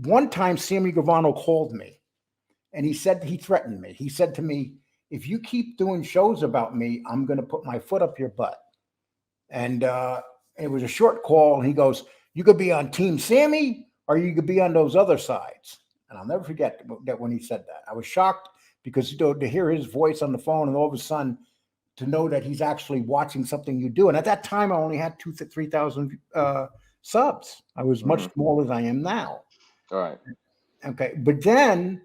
one time Sammy Gravano called me and he threatened me. He said to me, if you keep doing shows about me, I'm going to put my foot up your butt. And it was a short call. And he goes, you could be on Team Sammy or you could be on those other sides. And I'll never forget that when he said that. I was shocked because to hear his voice on the phone and all of a sudden to know that he's actually watching something you do. And at that time, I only had 2,000 to 3,000 subs. I was much smaller than I am now. All right. Okay. But then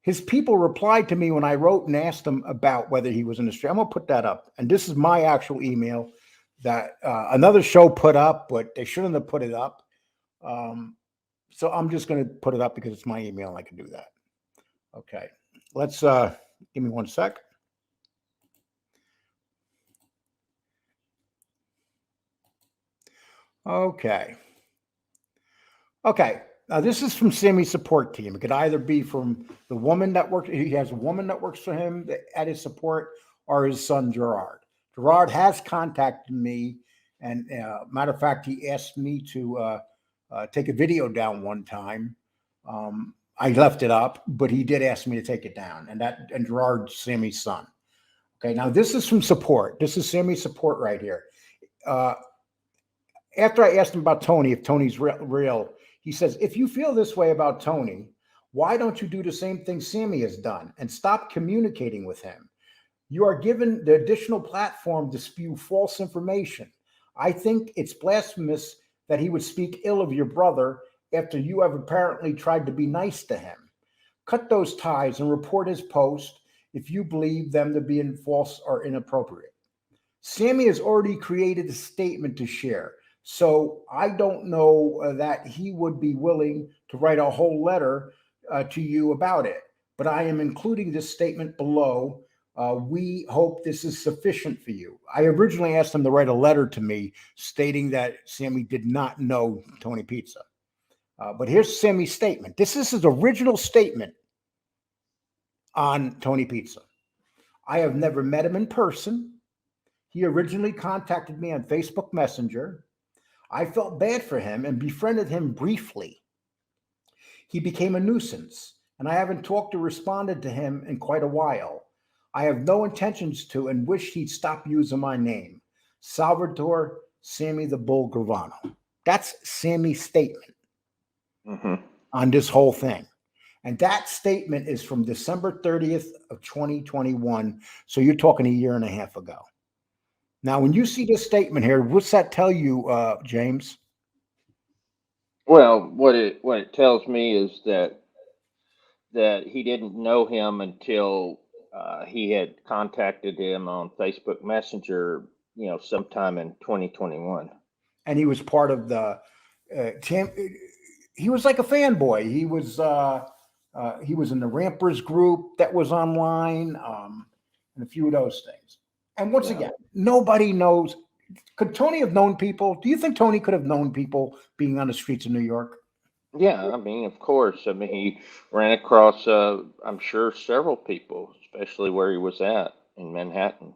his people replied to me when I wrote and asked them about whether he was in the street. I'm going to put that up. And this is my actual email that another show put up, but they shouldn't have put it up. So I'm just going to put it up because it's my email and I can do that. Okay. Let's give me 1 sec. Okay. Now this is from Sammy's support team. It could either be from the woman that works. He has a woman that works for him at his support, or his son Gerard. Gerard has contacted me, and matter of fact, he asked me to take a video down one time. I left it up, but he did ask me to take it down, and Gerard's Sammy's son. Okay, now this is from support. This is Sammy's support right here. After I asked him about Tony, if Tony's real, he says, if you feel this way about Tony, why don't you do the same thing Sammy has done and stop communicating with him? You are given the additional platform to spew false information. I think it's blasphemous that he would speak ill of your brother after you have apparently tried to be nice to him. Cut those ties and report his post if you believe them to be false or inappropriate. Sammy has already created a statement to share. So I don't know that he would be willing to write a whole letter to you about it, but I am including this statement below. We hope this is sufficient for you. I originally asked him to write a letter to me stating that Sammy did not know Tony Pizza. But here's Sammy's statement. This is his original statement on Tony Pizza. I have never met him in person. He originally contacted me on Facebook Messenger. I felt bad for him and befriended him briefly. He became a nuisance, and I haven't talked or responded to him in quite a while. I have no intentions to and wish he'd stop using my name. Salvatore Sammy the Bull Gravano. That's Sammy's statement on this whole thing. And that statement is from December 30th of 2021. So you're talking a year and a half ago. Now, when you see this statement here, what's that tell you, James? Well, what it tells me is that he didn't know him until he had contacted him on Facebook Messenger, sometime in 2021. And he was part of the he was like a fanboy. He was in the Rampers group that was online, and a few of those things. And once again, nobody knows. Could Tony have known people? Do you think Tony could have known people being on the streets of New York? Yeah, I mean, of course. I mean, he ran across, I'm sure, several people, especially where he was at in Manhattan.